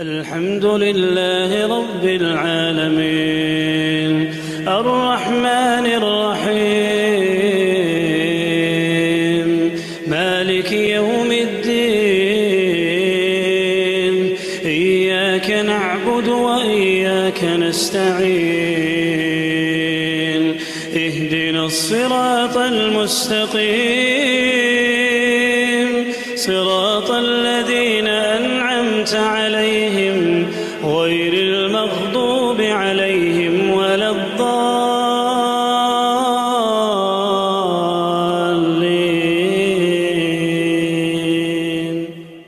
الحمد لله رب العالمين الرحمن الرحيم مالك يوم الدين إياك نعبد وإياك نستعين اهدنا الصراط المستقيم صراط الذين أنعمت عليهم غير المغضوب عليهم ولا الضالين.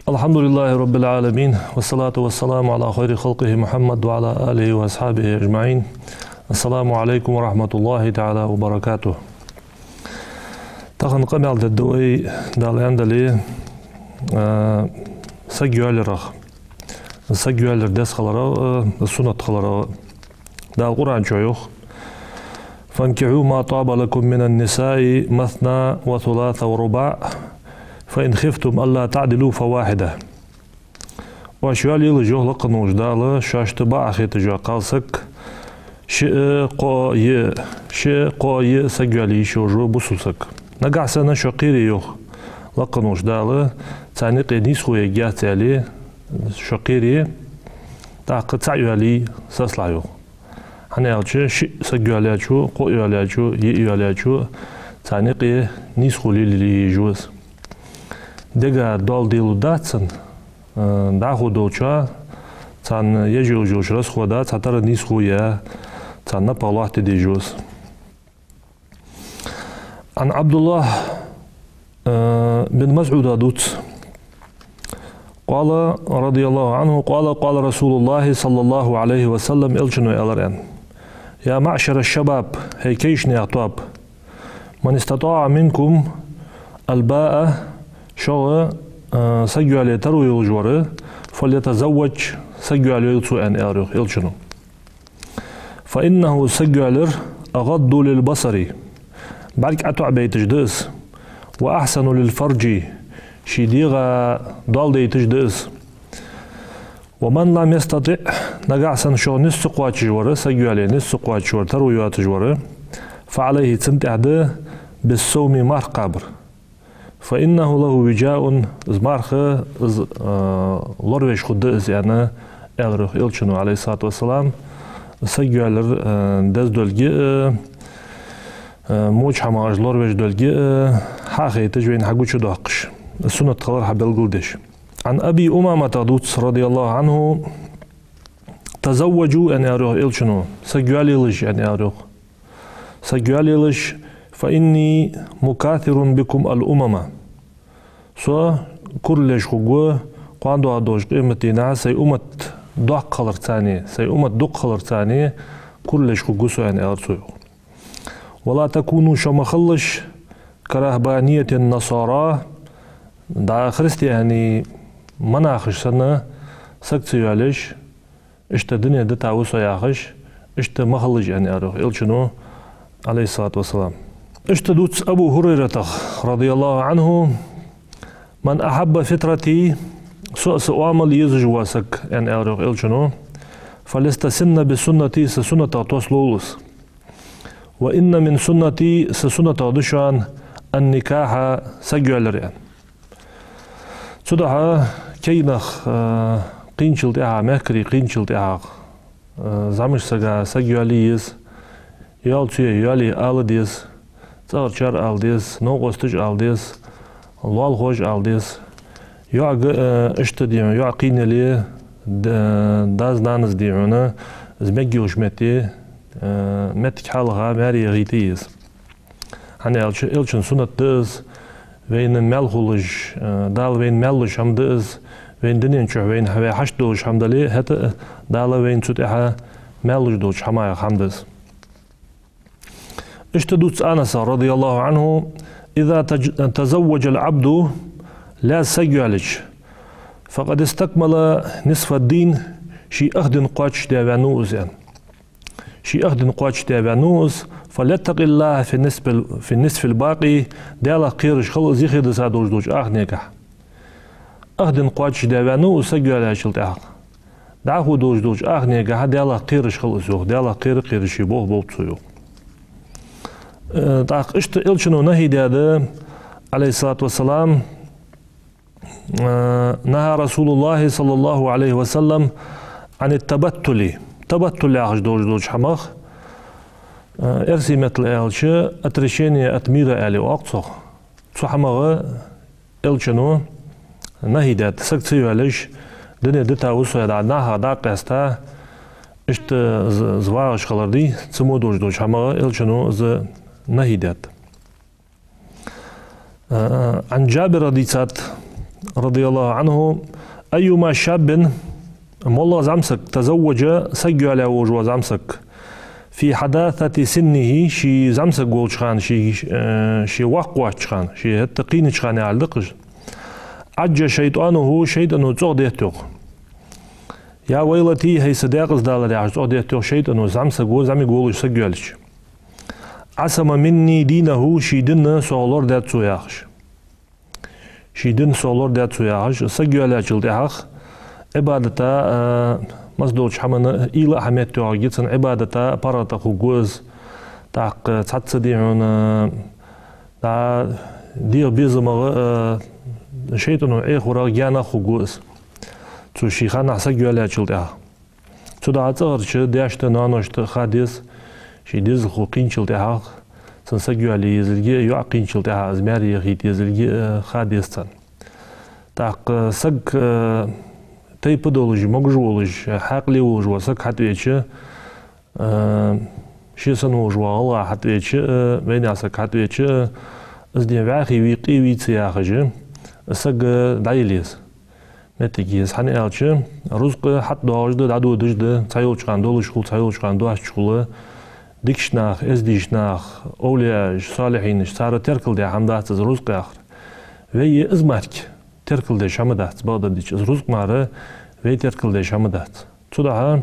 الحمد لله رب العالمين والصلاة والسلام على خير خلقه محمد وعلى آله وأصحابه أجمعين. السلام عليكم ورحمة الله تعالى وبركاته. تخن قمع الدوي دال عندلي سجوالر دس خلرا السنة خلرا دا القرآن شيوخ فانكحوا ما طاب لكم من النساء مثنى وثلاث ورباع فإن خفتم ألا تعدلوا فواحدة. وشوال يلجوه لقنوش دالا شاشتباع خيت جوا قالسك شئ قاي سجوالي شوجو بسوسك نقع سنة شقيري يوخ لقنوش دالا تاني قينيس خويا جاتالي شقيري تاق تعيالي ساسلايو هني ألشة شيء سجوالياتشو قويالياتشو ييالياتشو تاني قي نيس خولي اللي يجوز دقا دال ديلو داتسن داخو دوتشا تان يجيو جوش رس خودا تاتر نيس خويا تان نبالوح تدي جوز. عن عبد الله بن مسعود دوت قال رضي الله عنه قال رسول الله صلى الله عليه وسلم إلشنو إلرين يا معشر الشباب هيكيشني أطاب من استطاع منكم الباء شو سجوا عليه تروي الجوار فليتزوج سجوا عليه سوء أريخ إلشنو فإنه سجوا عليه أغض للبصر بعد أتوع بيتجدس وأحسن للفرج شيديغا ضال تجدس ومن لم يستطع نقعسن شو نسقوا تجوره سجوا عليه نسقوا تجوره تروي تجوره فعليه تنتعد بالصوم مار قبر فإنه له وجاء زمارخ لرويش خدس يعني أغرق إلشنو عليه الصلاة والسلام سجوا على دز دولجي موج حماج لرويش دولجي حاخي تجوين حقوش داقش السنة تخلر حبل قلدش. عن أبي أمامة دوتس رضي الله عنه تزوجوا أن أروح إلشنو سجوالي لش أن أروح سجوالي لش فإني مكاثر بكم الأمم سو كلش خقوة قاندو أدوش قيمتنا سي أمت دق خلر ثاني سي أمت دق خلر ثاني كلش خقوة سو أن أرسو ولا تكونوا شمخلش كرهبانية النصارى دا خريستي يعني مناخش سنة سكتسيو عليش اشتا دنيا دتا وسو ياخش اشتا مخلج يعني أروح إلشنو عليه الصلاة والسلام. اشتا دوتس أبو هريرة رضي الله عنه من أحب فترتي سؤال يزج واسك يعني أروح إلشنو فليستسن بسنتي سسنة توصلولس وإن من سنتي سسنة دشان النكاح سجولريان سودها كينخ قينشل تاعها مكري قينشل تاعها زعمش سجوليس يالي آلديس تارشر آلديس نوغستج آلديس لالخوش آلديس يا اشتديم يا قينلي داز دانز ديعونا زمجيوش متي متك حالها ماري غيتيس هني إلشن سنة دز وين ملخولج دال وين ملش هم دز وين دنيا شو وين هوا حش دوش هم دلي هتا دال وين تتها ملش دوش حماية هم دز. اشتدوت أنس رضي الله عنه إذا تزوج العبد لا سجلش فقد استكمل نصف الدين شي أخدن قاتش دابانوز يعني شي أخدن قاتش دابانوز فليتق الله في النصف الباقي دالا قيرش خلق زيخي دسادوش دوش نيكح أخدن قاتش دابانو وسجل على شلت دعه دوج أغنية قاعد يلا قيرش خلص يوخ يلا قيرش يبوه بوبتو يوخ داق اشت إلشنو نهي هذا عليه الصلاة والسلام نهى رسول الله صلى الله عليه وسلم عن التبتل عاش دوج حمخ ارسي مثل إلش أترشيني أتمير آلي وقتصخ تو حمغ إلشنو نهي دات سكتسيو عليش دنيا دتا وسو يدع ناها داق يستا اشت زواغش خلردي تسمو دوج حمغ إلشنو نهي دات عن جابر رضي الله عنه أيما شاب والله زعمسك تزوج سجوا على وجه زعمسك في حداثة سنه شي زعمسك قول شخان شي واقوة شخان شي هتقين شخان يعلقش عج شيطانه تغديتوه يا ويلتي هي صداقز دالة يعج تغديتوه شيطانه زعمسك قول زعمي قول سجوا عليش عصم مني دينه شي دين سولور دات سوياخش شي دين سولور دات سوياخش سجوا على جلدها عبادتا مصدوش حمنا إلى حميت توعجتن عبادتا بارتا خوجوز تاق تصديعون تا دير بيزمغ شيطانو إخورا جانا خوجوز تو شيخانا سجوا على جلدها تو دا تغرش داشت نانوشت خاديس شي ديز خوقين جلدها سنسجوا على يزلجي يعقين جلدها أزماري يغيت يزلجي خاديستان تاق سج تي بدولج مجولج حقلي وج وسك حتى يتش شي سنوج والله حتى يتش بين عسك حتى يتش ازدي باخي ويقي ويتيا خج سك دايليس متجيس حني الش رزق حتى دوجد دادو دجد تايول چقان دولج خول تايول چقان دواش چقول ديكشناخ ازديشناخ اولياج صالحين صار تركل دي حمدات رزق اخر وي ازمارك تركل دي شامدات بعد ديش رزق ماره وي تركل دي شامدات تو ده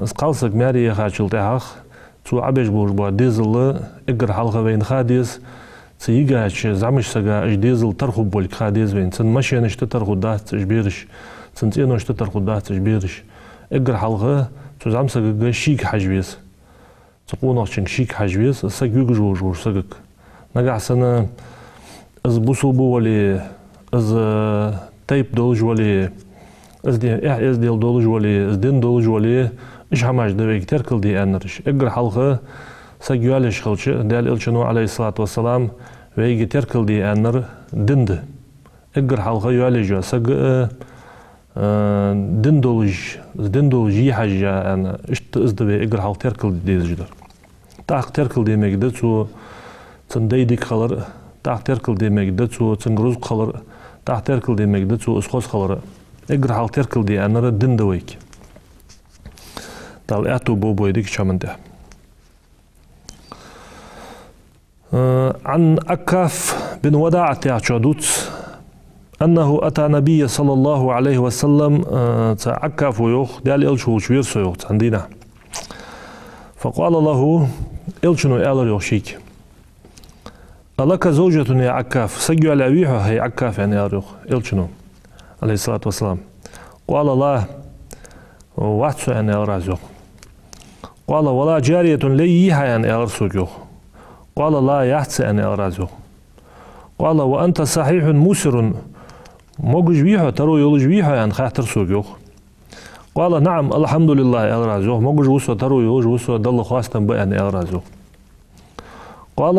اسقالسك ماري خاچلتاخ تو عبش بوش با ديزل اگر حلقه وين خاديس تيجاش زعمش سجا اش ديزل ترخو بولك خاديس وين سن ماشي نشت ترخو دات جبيرش سن تي نشت ترخو دات جبيرش اگر حلقه تو زعم سجا شيك حجبيس تقول نشين شيك حجبيس سجوج جوج سجك نجع سنه از بوصل بولي از تايب دولج ولي از ديل دولج ولي از دين دولج ولي ايش هماش دبيك تركل دي انرش اقر حلقه سجوالش خلش دال الشنو عليه الصلاه والسلام ويجي تركل دي انر دند اقر حلقه يالج سج دين دولج حاجه انا ايش تزدبي اقر حلقه تركل دي زجدر تاق تركل دي مقدت سو تنديدك خلر تاق تركل دي مقدت سو تنغروز خلر تاق تركل دي مقدت سو اسخوز خلر اقر حلقه تركل دي انر دند ويك دال اتو بوبو يديك شامنده عن أكاف بن وداعة عشادوت أنه أتى نبي صلى الله عليه وسلم أكاف ويوخ دال إلشو شوير سيوخ عندنا فقال له إلشنو إلر يوشيك ألك زوجة يا أكاف سجوا على أبيها هي أكاف يعني أريخ إلشنو عليه الصلاة والسلام قال الله واتسو يعني أرازوخ قال ولا جارية ليها يعني أرسوجوخ قال لا يحتسي أن أرازو قال وأنت صحيح مسر موجج بيها ترو يولج بيها يعني خاطر سوجوخ قال نعم الحمد لله أرازو موجج وسو ترو يولج وسو دل خواستن بأ يعني أرازو قال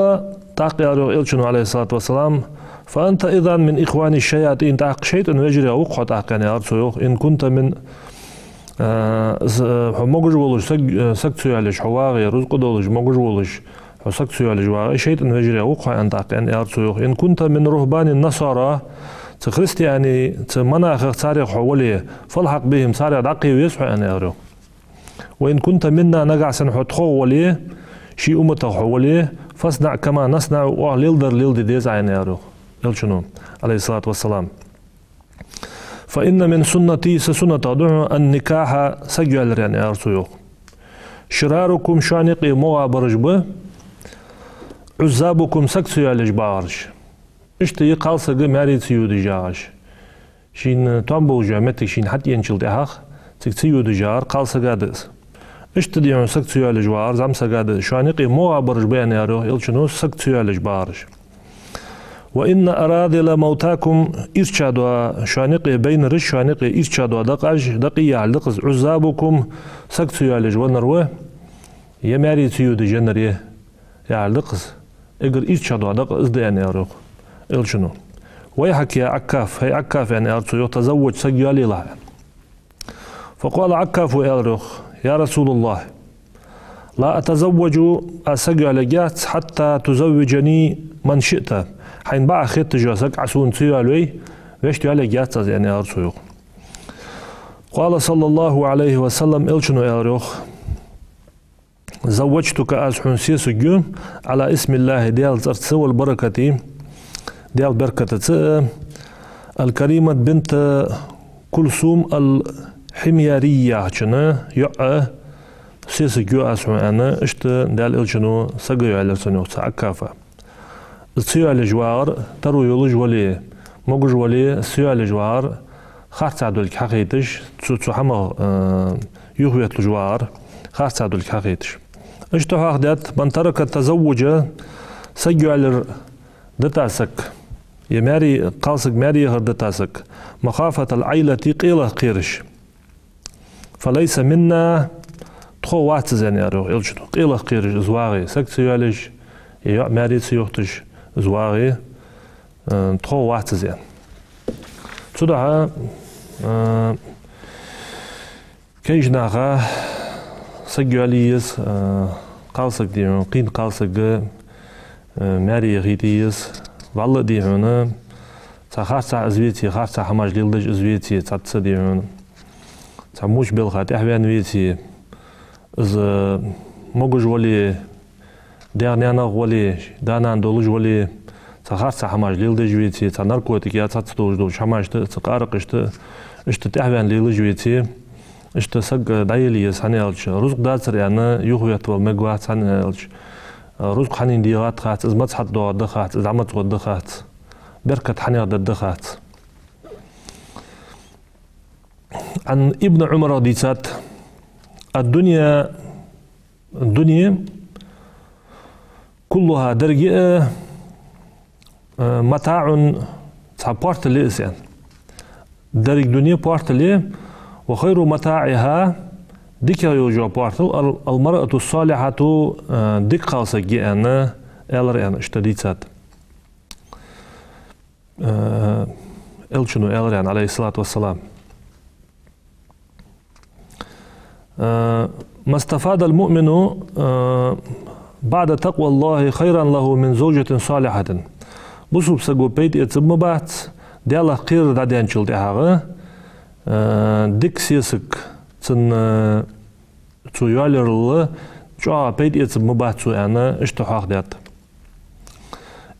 تاقي إلشنو عليه الصلاة والسلام فأنت إذا من إخوان الشياطين تاق شيء ويجري وقع تاق يعني أرسويوخ إن كنت من موجج ولج سكتسو على حواغي رزق دولج موجج ولج حسك سؤال جوا شيء إن وجري وقع أن تاق أن أرسويوخ إن كنت من رهبان النصارى تخرست يعني تمناخ تاريخ حولي فالحق بهم سارع دقي ويسحو أن أرو وإن كنت منا نقع سنحط حولي شيء أمته حولي فاصنع كما نصنع وأهليلدر ليلد ديز عين أرو إلشنو عليه الصلاة والسلام فإن من سنتي سسنة تضع النكاح سجل يعني أرسويوخ شراركم شانقي مغابرج به عزابكم سكسو يالج بارش اشتي قالسق ماري تيودي جاش شين تومبو جامتك شين حتى ينشل دهاخ تكتيو دجار قال سجادس اشتديون سكتيو الجوار زم سجادس شانقي مو برج بين يارو يلشنو سكتيو الجبارش وإن أراذل موتاكم إرشادوا شانقي بين رش شانقي إرشادوا دقج دقي على دقز عزابكم سكتيو الجوار يماري تيو دجنري على دقز اقر إرشادوا دقز دين يارو يلشنو ويحكي عكاف هي عكاف يعني أرتو يتزوج سجيالي لها فقال عكاف ويالرخ يا رسول الله لا أتزوج أسجيالي جات حتى تزوجني من شئت حين باع خيط جاسك عسون تيالوي ويش تيالي جات يعني أرتو قال صلى الله عليه وسلم إلشنو يالرخ زوجتك أسحون سيسجو على اسم الله ديال زرتس والبركة ديال بركة الكريمة بنت كلثوم الحميارية جنا يع سيسجو أسحون أنا اشت ديال إلشنو سجيو على سنو عكافة السيو على جوار ترو يولج ولي موجج ولي السيو على جوار خاص عدل حقيقتش تسو حما يهويت الجوار خاص عدل حقيقتش اشتو هاخدت من ترك التزوج سجو على دتاسك يماري قالسك ماري هردتاسك مخافة العيلة قيلة قيرش فليس منا تخو واتز يعني أرو يلشنو قيلة قيرش زواغي سك سيوالش يا ماري سيوختش زواغي تخو واتز يعني تدعى كيش ناغا سجواليس قالسك ديون قين قالسك ماري غيتيس والله دي هنا تخاصة أزويتي خاصة حماج ليلدج أزويتي تصدي هنا تموش بالخات أحيان ويتي إز موجج ولي دارنيانا ولي دانا دولج ولي تخاصة حماج ليلدج ويتي تناركوتك يا تصدوج دوج حماج تقارق اشت تحيان ليلدج ويتي اشت سق دايلي سانيالش رزق داتر يعني يخويت والمجوات سانيالش رزق حنين ديغات خات إز متحط دو دخات إز عمت غد دخات بركة حنيا دخات عن ابن عمر ديسات الدنيا كلها درجة متاع بارت لإسان درج دنيا بارت لي وخير متاعها ديك يوجو بارتل المرأة الصالحة ديك خالصة جيانا إلريان اشتديتات إلشنو إلريان عليه الصلاة والسلام ما استفاد المؤمن بعد تقوى الله خيرا له من زوجة صالحة بصوب سقو بيت يتسمبات ديالا خير داديان شلتي هاغا ديك سيسك تن تو يالرل جوا بيت يتسمبات أنا اشتحاق ديات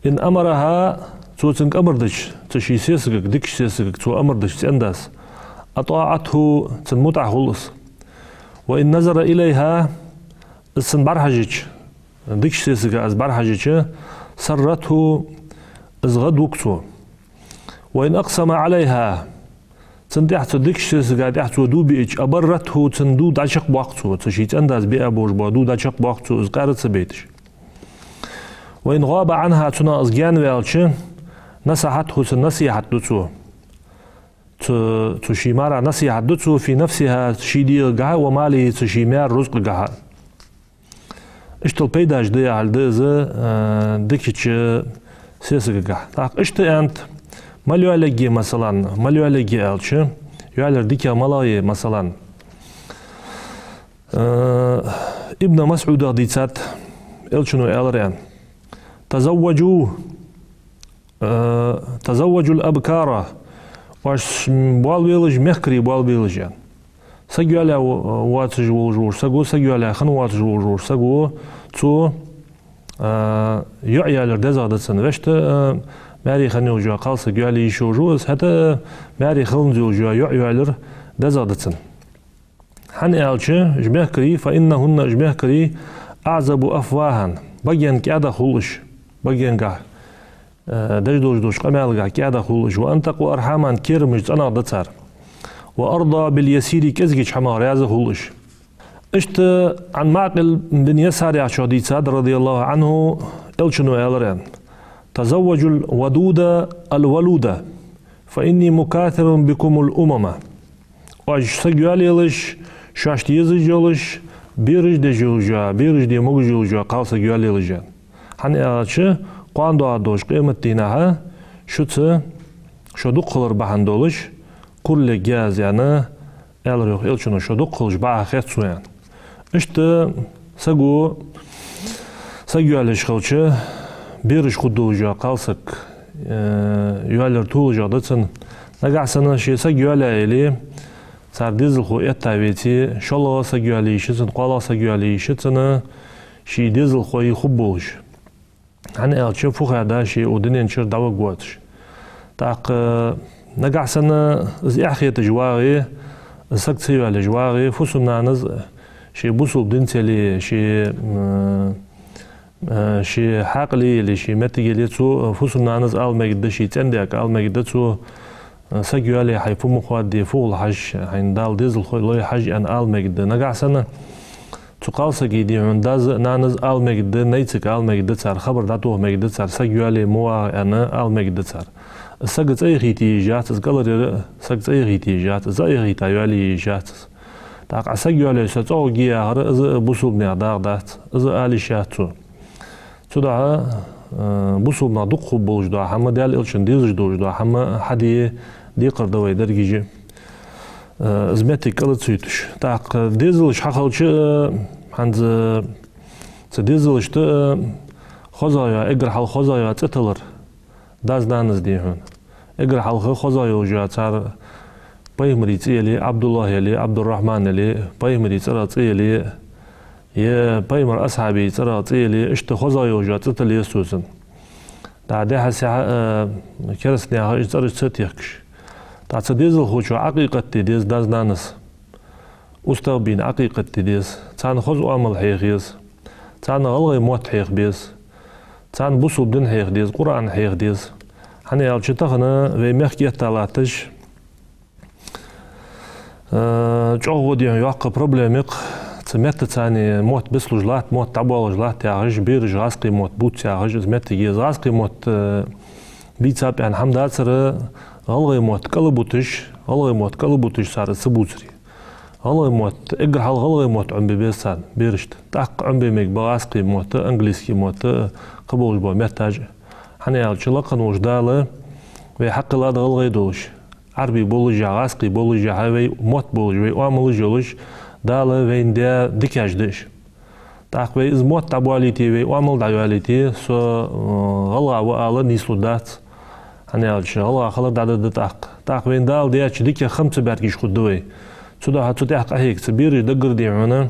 إن أمرها تو تنك أمردش تشي سيسك ديك سيسك تو أمردش تنداس أطاعته تنمتع خلص وإن نظر إليها السن برحجج ديك سيسك أز برحجج سرته إزغد وقته وإن أقسم عليها تندحت ديك سيسك دحت ودو بيج أبرته تندو دعشق وقته تشي تنداس بأبوش بادو دعشق وقته إزقارت سبيتش وإن غاب عنها تنا أزجان ويالش نصحته سنصيحة دتو تشيمارا نصيحة دتو في نفسها تشيدي جها ومالي تشيمار رزق جها اشتل بيداش دي على دزة دكتش سيسك جها تاق اشت أنت ماليو عليجي مثلا ماليو عليجي ألش يعلر ديكا ملاي مثلا ابن مسعود ديتات ألشنو ألريان تزوجوا الأبكار واش بالبيلج مخكري بالبيلج يعني سجوا على واتج وجور سجوا على خن واتج وجور سجوا تو يعيا لردزا دتسن وشت ماري خنو جو قال سجوا على يشوجوز حتى ماري خلنزو جو يعيا لر دزا دتسن حن ألش جمخكري فإنهن جمخكري أعزب أفواها بجن كذا خلش بجن قه دوش قمالغا كادا خولش وأنتقوا أرحاما كيرمج أنا دتار وأرضى باليسير كزجج حمار يازا خولش اشت عن معقل بن يسار عشادي سعد رضي الله عنه الشنو يالران تزوجوا الودود الولودة فإني مكاثر بكم الأمم واج سجوالي لش شاشتي يزجولش بيرج دي جوجا بيرج دي موج جوجا قال سجوالي لجان hani ağaçı quando adoş kıymetliğine şutsa şoduk kılır bahanda oluş kulle gaz yani elrih elçunu şoduk kılış bahet suyan işte sagu sagualiş kılçı bir iş kuduja kalsak yuvalar tuğuja dıtsın nagasana şey saguali sardizl xo etaveti şola saguali işitsin qala saguali işitsin şey dizl xo xubuluş hani elçi fuhada şey odinin çır dava guatış tak nagasana ziyahiyet jwari saktsiyo al jwari fusunanız şey busul dinteli şey haqli şey metigeli su fusunanız almagida şey tendak almagida su sagyali hayfu muqaddi fuul haj hindal dizl xoy haj an almagida nagasana تقالس جدي عنداز نانز آل مجد نيتك آل مجد صار خبر داتوه مجد صار سجوالي موا أنا آل مجد صار سجت أي غيتي جات سقلر سجت أي غيتي جات زي غيتا يالي جات تاق سجوالي ستو جيا هر إز بوسوبني داغ دات إز آلي شاتو تدا بوسوبنا دق بولج دا هم دال إلشن ديزج دوج دا هم حدي دي قردوي درجيجي زمتك كلا تسيتش تاق ديزلش حقلش عند ديزلش ت خزايا اجر حال خزايا تتلر داز دانز دي هون اجر حال خزايا وجا صار بايمري تيلي عبد الله يلي عبد الرحمن يلي بايمري صار تيلي يا بايمر اصحابي صار تيلي اشت خزايا وجا تتلي سوسن دا ده ساعه كرسني هاج صار تيكش تاع ديزل خوشو عقيقة ديز داز نانس أستوبين عقيقة ديز تان خوز أمل حيخيز تان غلغي موت حيخ بيز تان بوسو بدن حيخ ديز قرآن حيخ ديز هني يالشي تخنا في مخي يتالاتش جوغو ديان يوقع بروبليميق تمت تاني موت بسلو جلات موت تابوال جلات تاعج بيرج غاسقي موت بوت تاعج زمت جيز غاسقي موت بيتساب يعني حمدات سر غلغي موت كلبوتش صار سبوتري غلغي موت اجر حال غلغي موت عم بيسان بيرشت تاق عم بيميك بغاسقي موت انجليزكي موت قبول بو محتاج حنا يالشلقن وجداله وي حق لا غلغي دوش عربي بولجا غاسقي بولجا هاوي موت بولجا وعمل جولش داله وين دا ديكاج دش تاق وي از موت تابواليتي وي وعمل دايواليتي سو غلغا وآله نيسلو دات أنا أقول الله خلق دعدة تاق وين دال دياتش ديكي خمسة باركيش خدوي سودا هاتو تحق أهيك تبيرج دقر ديعونا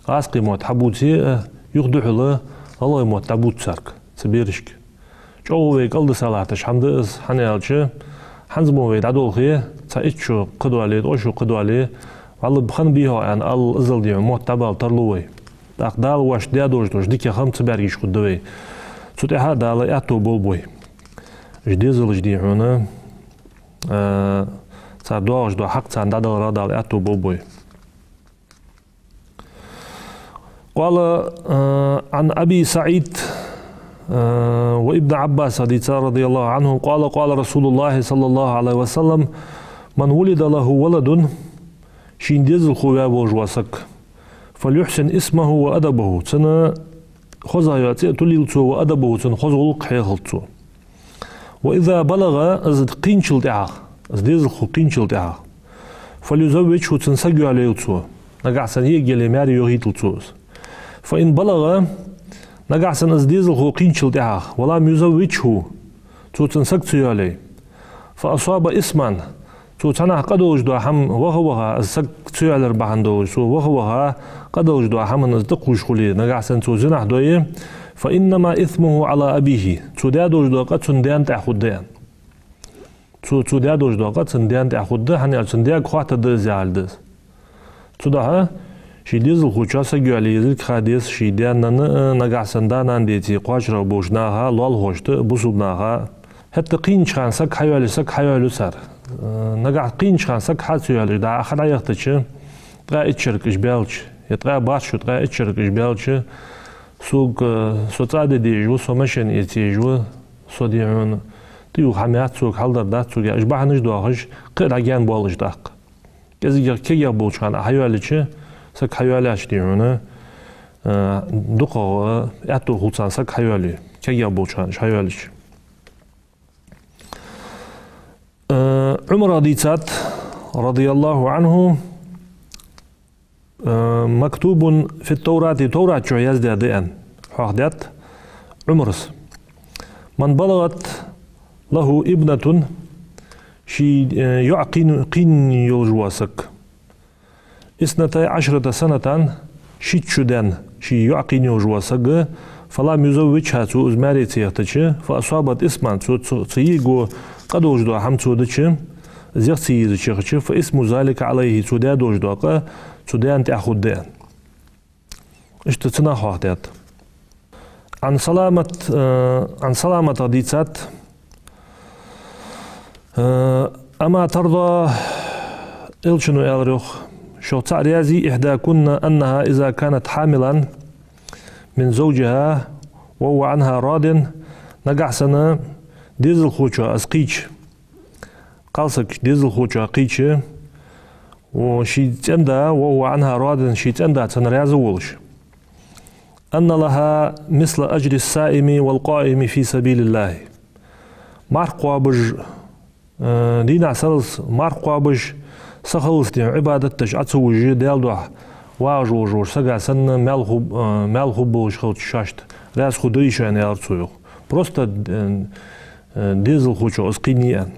غاسقي موت حبوتي يخدو حلا الله موت تابوت سارك تبيرجك جووي قلد سالاتش حمد إز حنا أقول حنزموي دعدو الخيه تايتشو قدو عليه توشو قدو عليه والله بخن بيها أن ال إزل ديعو موت تابال ترلوي تاق دال واش ديادوش دوش ديكي خمسة باركيش خدوي سودا ها دال ياتو بولبوي جديزل جدي هنا صار دوش دو حق صار دادل رادال أتو بوبوي قال عن أبي سعيد وابن عباس رضي الله عنهم قال رسول الله صلى الله عليه وسلم من ولد له ولد شين ديزل خويا بوجواسك فليحسن اسمه وأدبه سنة خزايا تليلتو وأدبه سنة خزغلق حيخلتو وإذا بلغ أزد قينشل دعاه أزديز الخو قينشل دعاه فليزوج هو تنسجو عليه تسوه نقعسن يجي لماري يوهيت التسوس فإن بلغ نقعسن أزديز الخو قينشل دعاه ولم يزوج هو تنسجو عليه فأصاب اسمان تنح قدوج دو حم وهو أزسجو على ربعندوج وهو قدوج دو حم نزدقوش خلي نقعسن زنح دويه فإنما إثمه على أبيه تودادوج دوقات سنديان تأخذان تودادوج دوقات سنديان تأخذ هني سنديان خواهت دزيال دز تودها شيديز الخوشة سجوالي زل خاديس شيديان نجع سندان عندي قاجر بوجناها لال هوشت بوسبناها حتى قين شخان سك حيوالي سار نقع قين شخان سك حاسيوالي دا آخر عيقتش تقا اتشرك إجبالش يتقا بارشو تقا اتشرك إجبالش سوق سوتعد ديجو سومشن يتيجو سوديعون تيو حميات سوق حلدر دات سوق إجباح نجدوهش قير عجان بولش داق كذي كي بولش خان حيواليش سك حيواليش ديعونه دقة أتو خلصان سك حيوالي كي بولش خان حيواليش عمر ديتات رضي الله عنه مكتوب في التوراة توراة شو يزداد ديان حقدت عمرس من بلغت له ابنة شي يعقين يلجواسك 12 سنة شيت شدان شي يعقين يلجواسك فلم يزوجها سو أزماري تيختش فأصابت اسمان سو تيجو قد وجدوا حم سودتش زيغ تيجي فاسم ذلك عليه سوداد وجدوا سودان تأخذ دان اشتتنا حوحدات عن سلامة ديتات أما ترضى إلشنو إلريخ شو تعريازي إحدى كنا أنها إذا كانت حاملا من زوجها وهو عنها راض نقع سنة ديزل خوشة أسقيش قالسك ديزل خوشة قيش وشي تندا وهو عنها راض شي تندا تنرياز ولش أن لها مثل أجر السائم والقائم في سبيل الله مارقوا بج دينا سلس مارقوا بج سخلص دي عبادتش أتسوجي ديال دوح واجور سجع سنة مالخو بوش خلط شاشت راس خدريش يعني أرتسويو просто ديزل خوشو أسقينيان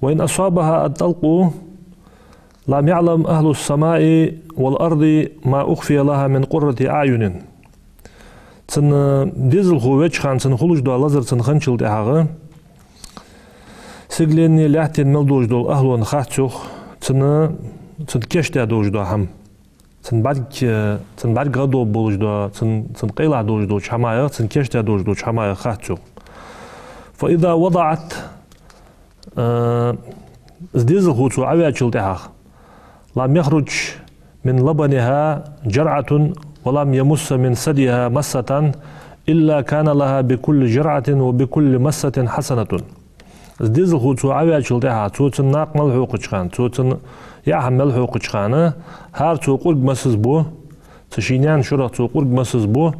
وإن أصابها الطلق لم يعلم أهل السماء والأرض ما أخفي لها من قرة أعين تن ديزل خوش خان تن خلوش دو لازر تن خنشل دهاغ سجلني لحتين ملدوش دول أهلون خاتشوخ تن كش دوش دو هم تن بعد غدو بولش دو تن قيلع دوش دو شمايا تن كش دوش دو شمايا خاتشوخ فإذا وضعت ديزل خوش عوياتشل دهاغ لم يخرج من لبنها جرعة ولم يمس من ثديها مسة إلا كان لها بكل جرعة وبكل مسة حسنة. ديزل خو تو عوياتشل دها تو تناق ملحوق چخان تو تن يعهم ملحوق چخانه هر تو قرق مسز بو تشينيان شرا تو قرق مسز بو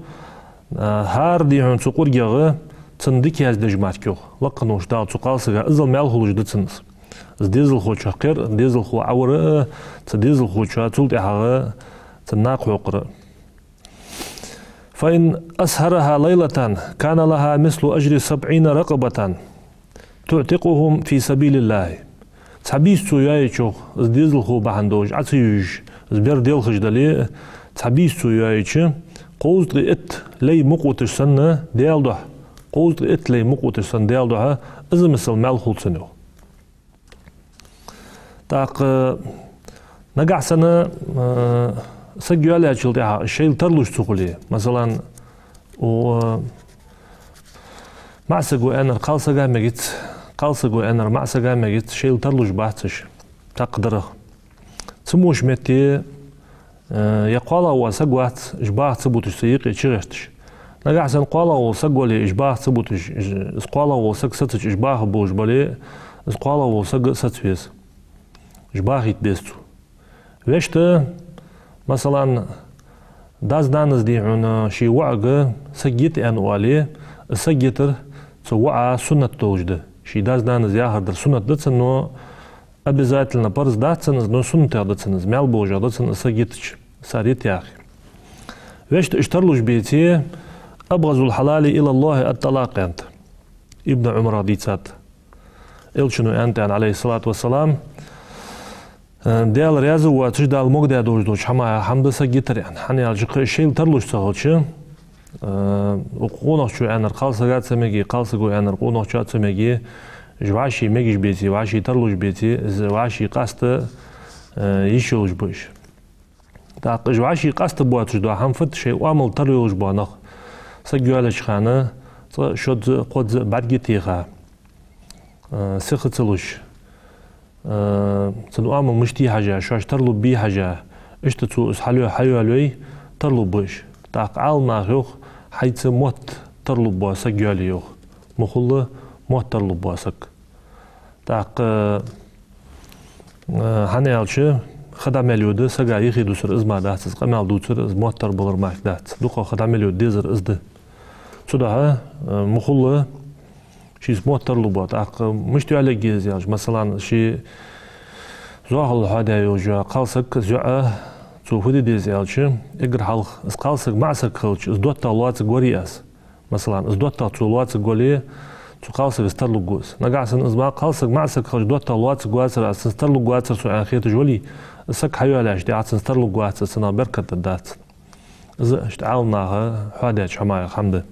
هر ديهون تو قرق يغه تندك ياز دجماتكو لقنوش دا تو قالسغا ازل ملحولج دتسنس ديزل خو شقير ديزل خو عور تديزل خو تول دها تناق حقر فإن أسهرها ليلة كان لها مثل أجر 70 رقبة تعتقهم في سبيل الله تحبيس سويايشو ديزل خو بحندوج عتيوج زبير ديل خجدلي تحبيس سويايش قوز ات لي مقوتش سنة ديال ده قوز ات لي مقوتش سنة ديال ده إذا مثل مال خلط سنو تاق نقع سنة سجيالي هاتشلتها الشيء ترلوش تقولي مثلا و معسقو أنا قالسقا مجت قالسقو أنا معسقا مجت شيء ترلوش بحثش تقدره تموش متي يقالا وسقوات إجباه تبوتش سيقي تشغشتش نقع سن قالا وسقولي إجباه تبوتش إسقالا وسق ستش إجباه بوش بالي إسقالا وسق ستفيز إجباه يتبستو ويشت مثلا داز دانز دي عنا شي وعق سجيت أن والي سجيتر سوعة سنة توجد شي داز دانز ياهر سنة دتسنو обязательно парз датсеныз но сунт датсеныз мял божа датсеныз сагитч сарит яхи вешт иштарлуш бейти أبغض الحلال إلى الله الطلاق أنت ابن عمر ديتات إلشنو أنت عليه الصلاة والسلام ديال رياض وتجد المقدة دوج حما حمد سجيتر يعني حني الجق الشيء ترلوش تغلش وقونك شو أنا قالس قات سمجي قالس جو أنا قونك شو سمجي جواشي مجيش بيتي واشي ترلوش بيتي واشي قاست يشوش بوش تاق جواشي قاست بواتش دو هم فت شيء وعمل ترلوش بانخ سجوا لش خانة شد قد برجتيها سخطلوش تنوام مشتي حاجة شو اشترلو بي حاجة اشتتو اسحلو حيو علوي ترلو بوش تاق عالنا يوخ حيث موت ترلو بواسك جالي يوخ مخلو موت ترلو بواسك تاق هنالشي خدام اليود سجا يخي دوسر ازما داتس قمال دوسر از موت تر بلر ماك دات دوخو خدام اليود ديزر ازده سودها مخلو شيء موت ترلو بوات تاق مشتي على جيز يعني مثلا شي زوال هذا يوجا قالسك زوجة تسوفدي ديزيالشي إجر حلق قالسك معسك خلش إزدوت تلوات غورياس مثلا إزدوت تلوات غولي تقالسك استرلو جوز نقعسن إزما قالسك معسك خلش دوت تلوات غواسر استرلو غواسر سو أخيت جولي سك حيو علاش دي عاد استرلو غواسر سنا بركة الدات إذا اشتعلناها هذا حماية حمد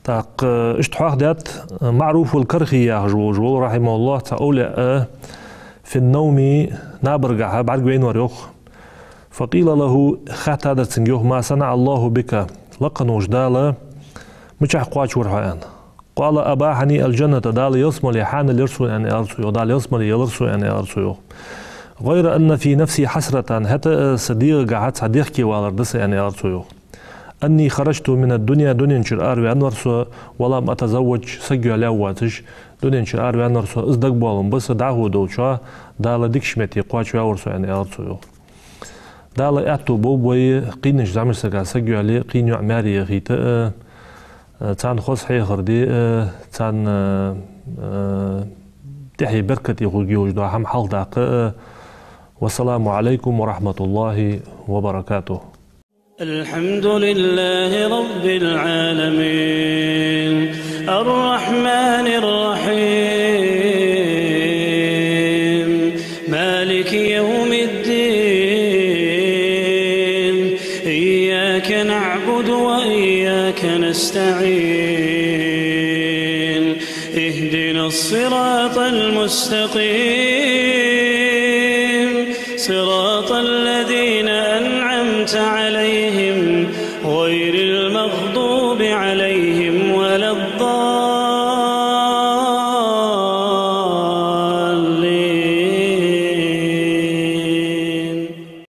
تاق اشتحاق دات معروف الكرخي يا جول رحمه الله تعالى في النوم نابرجعها بعد وين وريخ فقيل له خات هذا تنجوه ما صنع الله بك لقن وجدالة مش قواش ورحان قال أباحني الجنة دال يصم لحان اليرسو يعني أرسو دال يصم ليرسو يعني أرسو غير أن في نفسي حسرة حتى صديق قعدت صديقي والردس يعني أرسو أني خرجت من الدنيا دنيا شرار وأنرسو ولم أتزوج سجوا لواتش دنيا شرار وأنرسو إزدق بالهم بس دعوه دوشا دال ديكشمتي قواش وأرسو يعني أرسو دال أتو بوبوي قينش زعمر سجا سجوا عليه قين عماري غيت تان خص حي خردي تان تحيي بركتي خوجي وجدا هم حال داق والسلام عليكم ورحمة الله وبركاته. الحمد لله رب العالمين الرحمن الرحيم مالك يوم الدين إياك نعبد وإياك نستعين اهدنا الصراط المستقيم صراط الذين أنعمت عليهم غير المغضوب عليهم ولا الضالين